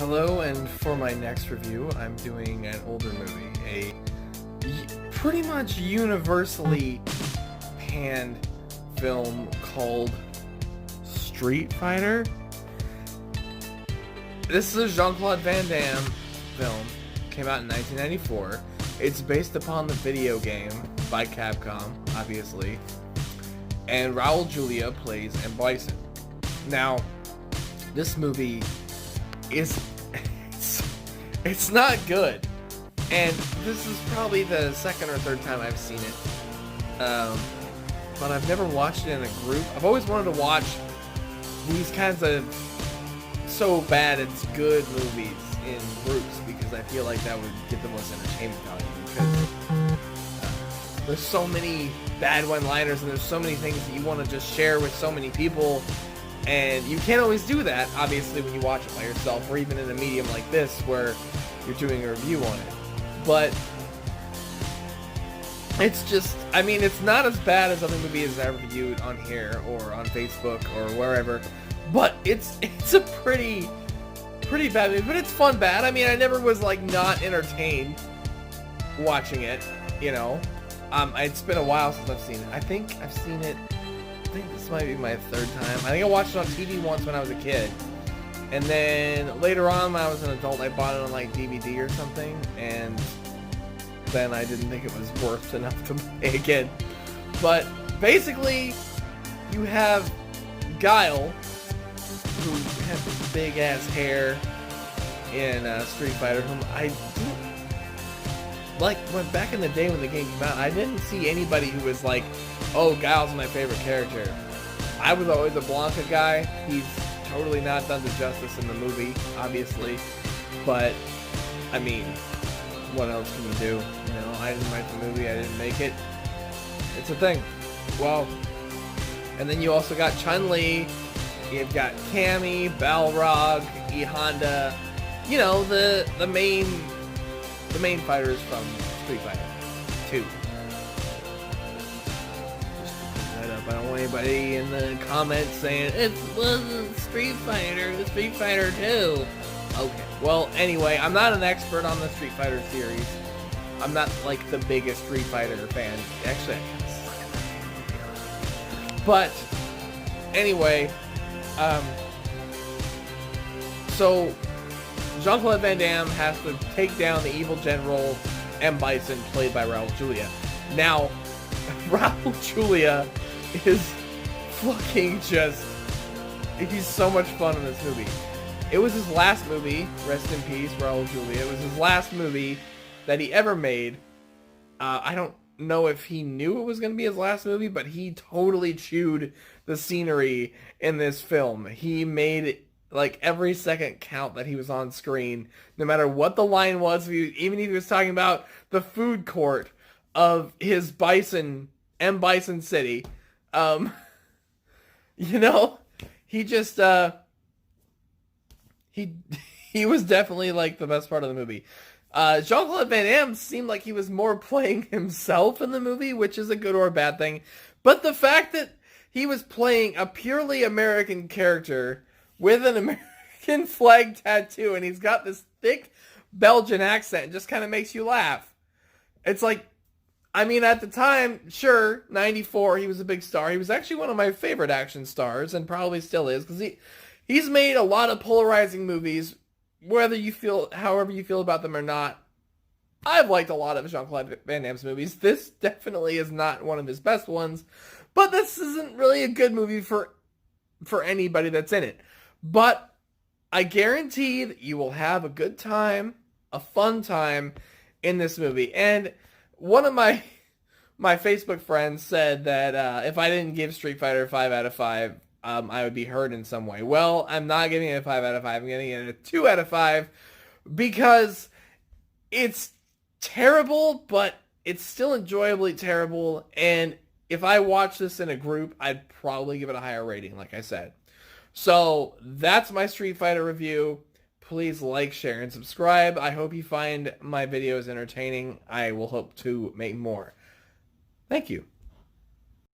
Hello, and for my next review, I'm doing an older movie, pretty much universally panned film called Street Fighter. This is a Jean-Claude Van Damme film, came out in 1994. It's based upon the video game by Capcom, obviously, and Raul Julia plays M. Bison. Now, this movie is it's not good, and this is probably the second or third time I've seen it, but I've never watched it in a group. I've always wanted to watch these kinds of so bad it's good movies in groups, because I feel like that would get the most entertainment value, because there's so many bad one-liners and there's so many things that you want to just share with so many people. And you can't always do that, obviously, when you watch it by yourself, or even in a medium like this, where you're doing a review on it. But it's just, I mean, it's not as bad as other movies I reviewed on here, or on Facebook, or wherever. But it's a pretty bad movie, but it's fun bad. I mean, I never was, like, not entertained watching it, you know. It's been a while since I've seen it. I think I've seen it, I think this might be my third time. I think I watched it on TV once when I was a kid. And then later on, when I was an adult, I bought it on like DVD or something. And then I didn't think it was worth enough to play again. But basically, you have Guile, who has this big ass hair in Street Fighter, whom I didn't like. When back in the day when the game came out, I didn't see anybody who was like, oh, Guile's my favorite character. I was always a Blanca guy. He's totally not done the justice in the movie, obviously. But, I mean, what else can you do? You know, I didn't write the movie, I didn't make it. It's a thing. Well, and then you also got Chun-Li. You've got Cammy, Balrog, E Honda. You know, the main fighters from Street Fighter 2. I don't want anybody in the comments saying it wasn't Street Fighter, it was Street Fighter 2. Okay, well, anyway, I'm not an expert on the Street Fighter series. I'm not, like, the biggest Street Fighter fan. Actually, I kind of suck at that, to be honest. But, anyway, so, Jean-Claude Van Damme has to take down the evil general M. Bison, played by Raul Julia. Now, Raul Julia is fucking just, he's so much fun in this movie. It was his last movie, rest in peace, Raul Julia. It was his last movie that he ever made. I don't know if he knew it was going to be his last movie, but he totally chewed the scenery in this film. He made, like, every second count that he was on screen, no matter what the line was, even if he was talking about the food court of his M. Bison City. You know, he just, he was definitely, like, the best part of the movie. Jean-Claude Van Damme seemed like he was more playing himself in the movie, which is a good or a bad thing. But the fact that he was playing a purely American character with an American flag tattoo, and he's got this thick Belgian accent, just kind of makes you laugh. It's like, I mean, at the time, sure, 94, he was a big star. He was actually one of my favorite action stars, and probably still is, because he's made a lot of polarizing movies, whether you feel, however you feel about them or not. I've liked a lot of Jean-Claude Van Damme's movies. This definitely is not one of his best ones, but this isn't really a good movie for anybody that's in it. But I guarantee that you will have a good time, a fun time in this movie. And one of my Facebook friends said that if I didn't give Street Fighter 5 out of 5, I would be hurt in some way. Well, I'm not giving it a 5 out of 5. I'm giving it a 2 out of 5 because it's terrible, but it's still enjoyably terrible. And if I watch this in a group, I'd probably give it a higher rating, like I said. So that's my Street Fighter review. Please like, share, and subscribe. I hope you find my videos entertaining. I will hope to make more. Thank you.